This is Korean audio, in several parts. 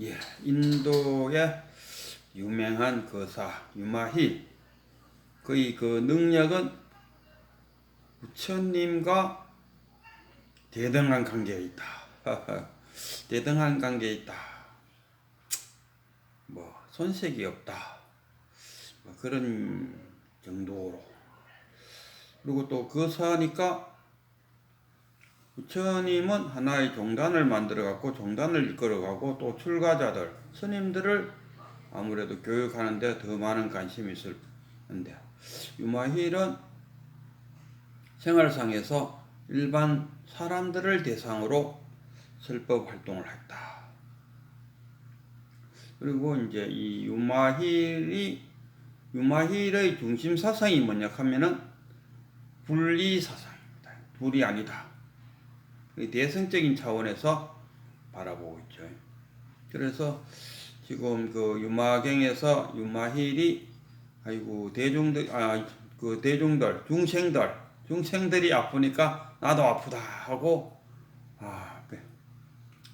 예, 인도의 유명한 거사 유마힐, 그의 그 능력은 부처님과 대등한 관계에 있다. 대등한 관계에 있다. 뭐 손색이 없다. 뭐 그런 정도로. 그리고 또 거사니까 부처님은 하나의 종단을 만들어 갖고 종단을 이끌어 가고 또 출가자들, 스님들을 아무래도 교육하는데 더 많은 관심이 있을 텐데, 유마힐은 생활상에서 일반 사람들을 대상으로 설법 활동을 했다. 그리고 이제 이 유마힐의 중심 사상이 뭐냐 하면은 분리 사상입니다. 둘이 아니다. 대승적인 차원에서 바라보고 있죠. 그래서 지금 그 유마경에서 유마힐이 아이고 대중들 중생들이 아프니까 나도 아프다 하고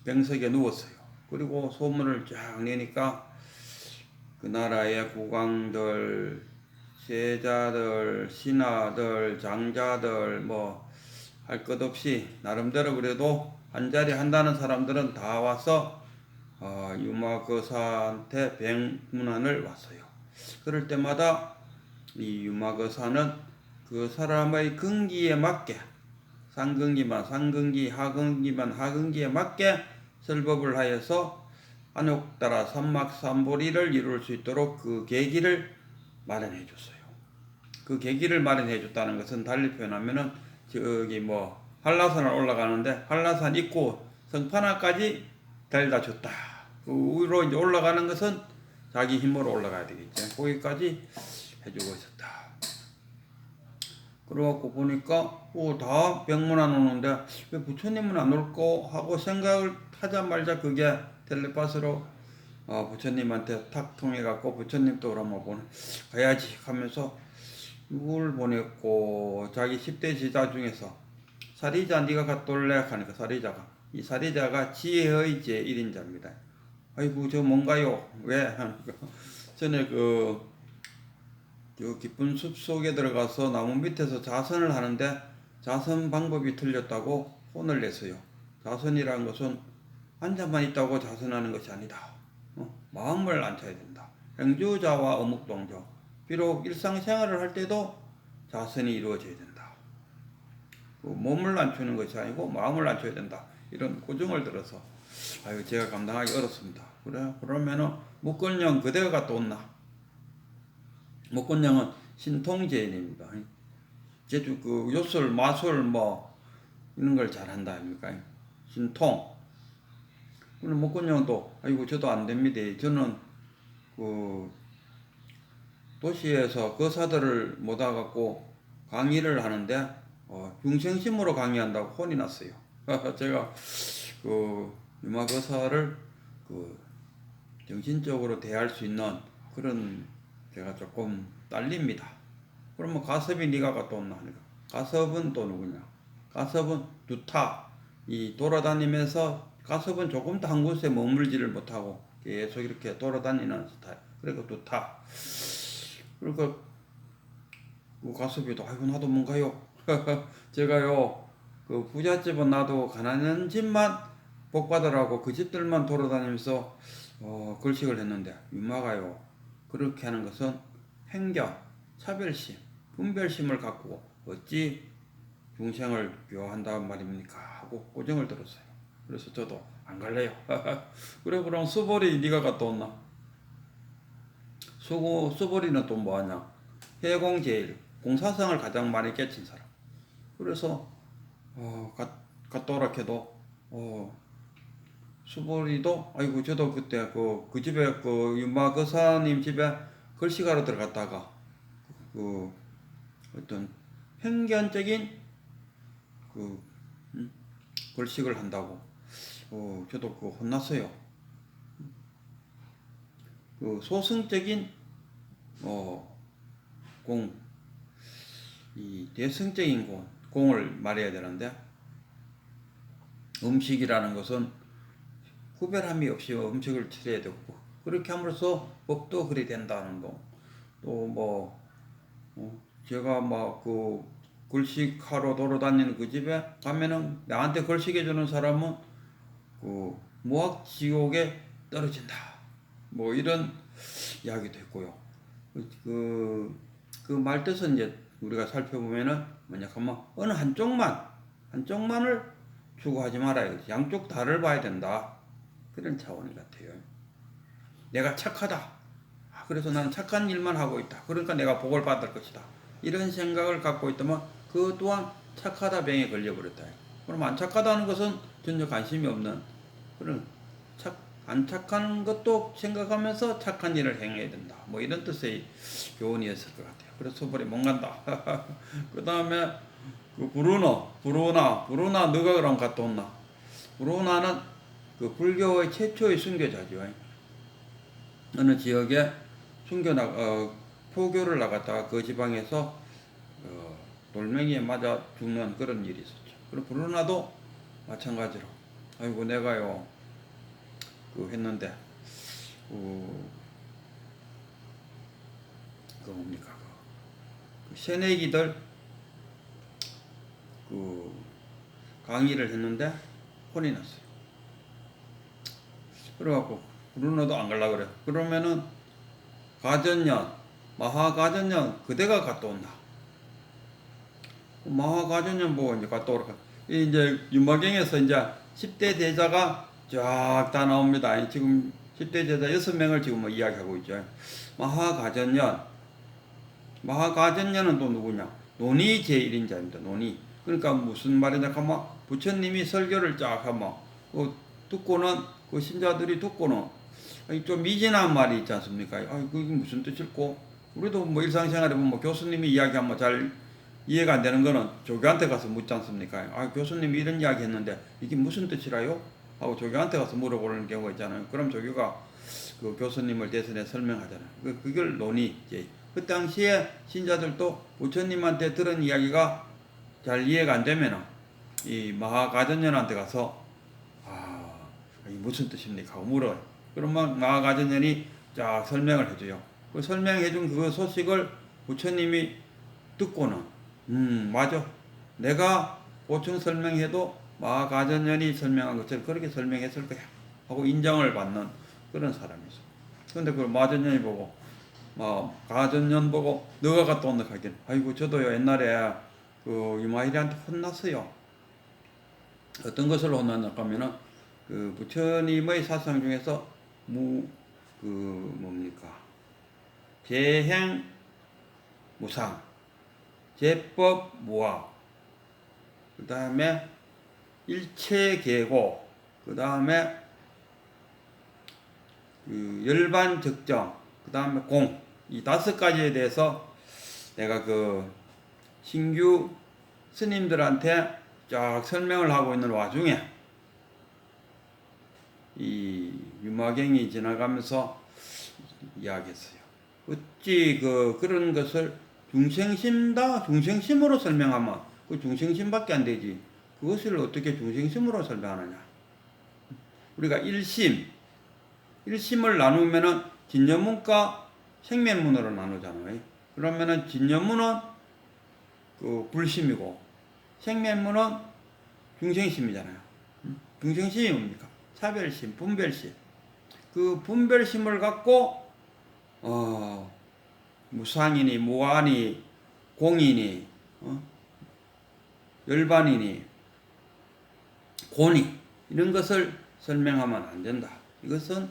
병석에 누웠어요. 그리고 소문을 쫙 내니까 그 나라의 국왕들, 세자들, 신하들, 장자들 뭐 할 것 없이 나름대로 그래도 한 자리 한다는 사람들은 다 와서 유마거사한테 백문안을 왔어요. 그럴 때마다 이 유마거사는 그 사람의 근기에 맞게 상근기만 상근기, 하근기만 하근기에 맞게 설법을 하여서 안욕따라 삼막삼보리를 이룰 수 있도록 그 계기를 마련해 줬어요. 그 계기를 마련해 줬다는 것은 달리 표현하면은 저기 뭐 한라산을 올라가는데 한라산 입구 성판화까지 데려다 줬다. 그 위로 이제 올라가는 것은 자기 힘으로 올라가야 되겠죠. 거기까지 해주고 있었다. 그래갖고 보니까 다 병문안 오는데 왜 부처님은 안 올까 하고 생각을 하자마자 그게 텔레파스로 부처님한테 탁 통해갖고 부처님도 그러면 가야지 하면서 이걸 보냈고, 자기 10대 제자 중에서 사리자 네가 갔다 올래 하니까 이 사리자가 지혜의 제1인자입니다. 아이고 저 뭔가요? 왜? 하니까 전에 그 깊은 숲 속에 들어가서 나무 밑에서 자선을 하는데 자선 방법이 틀렸다고 혼을 냈어요. 자선이라는 것은 앉아만 있다고 자선하는 것이 아니다. 마음을 앉혀야 된다. 행주자와 어묵동조. 비록 일상생활을 할 때도 자선이 이루어져야 된다. 몸을 낮추는 것이 아니고 마음을 낮춰야 된다. 이런 고정을 들어서 제가 감당하기 어렵습니다. 그러면은 목건령 그대가 갔다 온나? 목건령은 신통제인입니다. 제주 그 요술, 마술 뭐 이런 걸 잘한다 아닙니까? 신통. 그럼 목건령도 아이고 저도 안 됩니다. 저는 그 도시에서 거사들을 모아 갖고 강의를 하는데 중생심으로 강의한다고 혼이 났어요. 제가 그 유마거사를 그 정신적으로 대할 수 있는 그런 제가 조금 딸립니다. 그러면 가섭이 네가 갔다 온나 하니까 가섭은 또 누구냐? 가섭은 두타. 이 돌아다니면서 가섭은 조금도 한 곳에 머물지를 못하고 계속 이렇게 돌아다니는 스타일. 그리고 두타. 그러니까 그 가섭이도 아이고 나도 뭔가요? 제가요 그 부잣집은 나도 가난한 집만 복받으라고 그 집들만 돌아다니면서 걸식을 했는데 유마가요 그렇게 하는 것은 편견, 차별심, 분별심을 갖고 어찌 중생을 묘한다는 말입니까? 하고 고정을 들었어요. 그래서 저도 안 갈래요. 그래 그럼 수보리 네가 갔다 왔나? 수보리는 또 뭐하냐? 해공제일, 공사성을 가장 많이 깨친 사람. 그래서 갔다 오라 해도 수보리도 아이고 저도 그때 그 집에 그 윤마 거사님 집에 걸식하러 들어갔다가 그 어떤 편견적인 그 걸식을 한다고 저도 그 혼났어요. 그 소승적인 공, 이 대승적인 공을 말해야 되는데 음식이라는 것은 구별함이 없이 음식을 처리해야 되고 그렇게 함으로써 법도 그리 된다는 거. 또 뭐 제가 막 그 글씨하러 돌아다니는 그 집에 가면은 나한테 글씨해 주는 사람은 그 무학 지옥에 떨어진다. 뭐 이런 이야기도 했고요. 그 말뜻은 이제 우리가 살펴보면은 뭐냐 하면 어느 한쪽만을 추구하지 말아야 돼. 양쪽 다를 봐야 된다. 그런 차원 같아요. 내가 착하다. 그래서 나는 착한 일만 하고 있다. 그러니까 내가 복을 받을 것이다. 이런 생각을 갖고 있다면 그 또한 착하다 병에 걸려버렸다. 그럼 안 착하다는 것은 전혀 관심이 없는 그런 안 착한 것도 생각하면서 착한 일을 행해야 된다. 뭐 이런 뜻의 교훈이었을 것 같아요. 그래서 소벌이 못 간다. 그 다음에 그 브루나 너가 그럼 갔다 온나? 브루나는 그 불교의 최초의 순교자죠. 어느 지역에 포교를 나갔다가 그 지방에서 돌멩이에 맞아 죽는 그런 일이 있었죠. 그리고 브루나도 마찬가지로 아이고 내가요 했는데 뭡니까 그 새내기들 강의를 했는데 혼이 났어요. 그래갖고 브루노도 안 갈라 그래. 그러면은 마하가전년 그대가 갔다 온다. 마하가전년 보고 이제 갔다 오라. 이제 윤마경에서 이제 10대 제자가 쫙 다 나옵니다. 지금 10대 제자 6명을 지금 뭐 이야기하고 있죠. 마하가전년은 또 누구냐? 논이 제1인자입니다. 논이. 그러니까 무슨 말이냐 하면 부처님이 설교를 쫙 하면 듣고는 그 신자들이 듣고는 좀 미진한 말이 있지 않습니까? 그게 무슨 뜻일꼬? 우리도 뭐 일상생활에 보면 교수님이 이야기하면 잘 이해가 안 되는 거는 조교한테 가서 묻지 않습니까? 교수님이 이런 이야기 했는데 이게 무슨 뜻이라요? 하고 조교한테 가서 물어보는 경우가 있잖아요. 그럼 조교가 그 교수님을 대신해 설명하잖아요. 그걸 논의. 그 당시에 신자들도 부처님한테 들은 이야기가 잘 이해가 안 되면 이 마하가전년한테 가서 이게 무슨 뜻입니까? 하고 물어요. 그러면 마하가전년이 쫙 설명을 해줘요. 그 설명해준 그 소식을 부처님이 듣고는 맞아. 내가 보충 설명해도 마하가전년이 설명한 것처럼 그렇게 설명했을 거야. 하고 인정을 받는 그런 사람이죠. 근데 그 마전년이 보고 가전년 보고 너가 갔다 온다 하긴 아이고 저도요 옛날에 그 유마일이한테 혼났어요. 어떤 것을 혼났냐 하면은 그 부처님의 사상 중에서 재행 무상, 제법 무아, 그 다음에 일체 계고, 그 다음에 열반 적정, 그 다음에 공, 이 5가지에 대해서 내가 신규 스님들한테 쫙 설명을 하고 있는 와중에 이 유마경이 지나가면서 이야기했어요. 어찌 그런 것을 중생심으로 설명하면 그 중생심밖에 안 되지. 그것을 어떻게 중생심으로 설명하느냐. 우리가 일심을 나누면은 진여문과 생면문으로 나누잖아요. 그러면은 진여문은 불심이고 생면문은 중생심이잖아요. 중생심이 뭡니까? 차별심, 분별심. 그 분별심을 갖고 무상이니 무아니 공이니 열반이니 고니 이런 것을 설명하면 안 된다. 이것은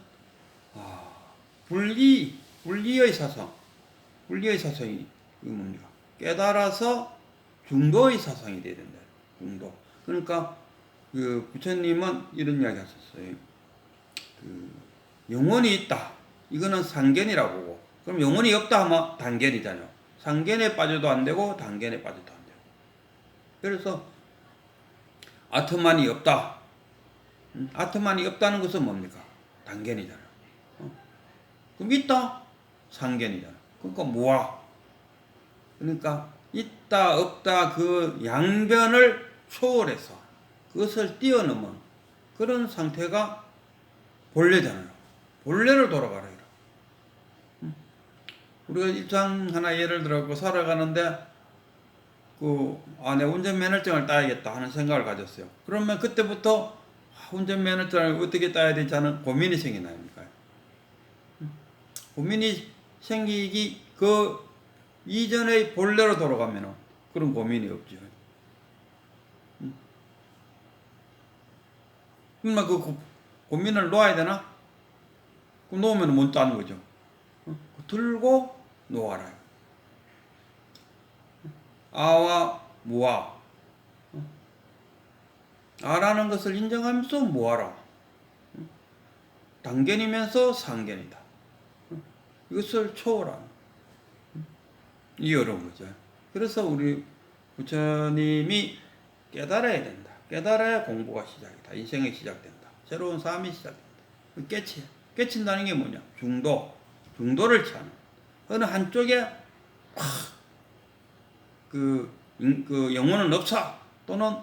분리의 사상이 뭡니까? 깨달아서 중도의 사상이 돼야 된다. 중도. 그러니까 부처님은 이런 이야기 하셨어요. 영혼이 있다. 이거는 상견이라고 보고. 그럼 영혼이 없다 하면 단견이잖아요. 상견에 빠져도 안 되고 단견에 빠져도 안 되고. 그래서 아트만이 없다. 아트만이 없다는 것은 뭡니까? 단견이잖아요. 그럼 있다? 상견이잖아요. 그러니까 무아. 그러니까 있다 없다 그 양변을 초월해서 그것을 뛰어넘은 그런 상태가 본래잖아요. 본래로 돌아가라 이라. 우리가 일상 하나 예를 들어 살아가는데 내 운전면허증을 따야겠다 하는 생각을 가졌어요. 그러면 그때부터 운전면허증을 어떻게 따야 되지 하는 고민이 생기나요? 고민이 생기기 그 이전의 본래로 돌아가면 그런 고민이 없죠. 그러면 그 고민을 놓아야 되나? 그럼 놓으면 못 따는 거죠. 들고 놓아라. 아와 무아. 아라는 것을 인정하면서 무아라. 단견이면서 상견이다. 이것을 초월하는. 이 어려운 거죠. 그래서 우리 부처님이 깨달아야 된다. 깨달아야 공부가 시작이다. 인생이 시작된다. 새로운 삶이 시작된다. 깨친다는 게 뭐냐? 중도를 취하는. 어느 한쪽에 그 영혼은 없어 또는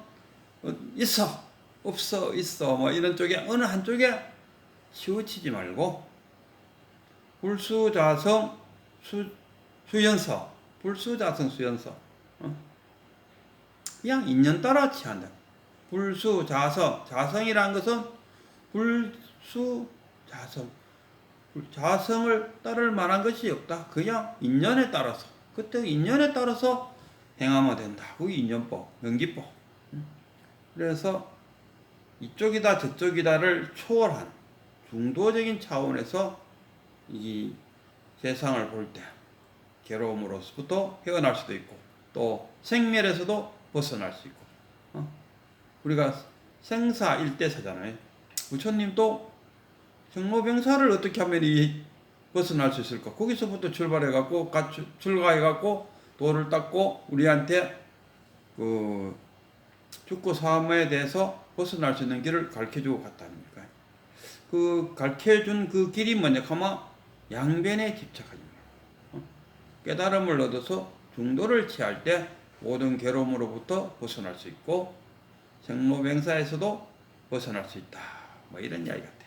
있어 없어 있어 뭐 이런 쪽에 어느 한쪽에 치우치지 말고 불수자성 수연서 불수자성 수연서 그냥 인연 따라 취한다. 자성이라는 것은 자성을 따를 만한 것이 없다. 그냥 인연에 따라서 그때 인연에 따라서 행하면 된다. 그게 인연법, 명기법. 그래서 이쪽이다 저쪽이다를 초월한 중도적인 차원에서 이 세상을 볼 때 괴로움으로부터 헤어날 수도 있고 또 생멸에서도 벗어날 수 있고 우리가 생사일대사잖아요. 부처님도 생로병사를 어떻게 하면 벗어날 수 있을까? 거기서부터 출발해갖고 출가해갖고 도를 닦고 우리한테 죽고 사함에 대해서 벗어날 수 있는 길을 가르쳐주고 갔다는 거예요. 그 가르쳐준 그 길이 뭐냐 하면 양변에 집착하는 거예요. 깨달음을 얻어서 중도를 취할 때 모든 괴로움으로부터 벗어날 수 있고 생로병사에서도 벗어날 수 있다. 뭐 이런 이야기 같아요.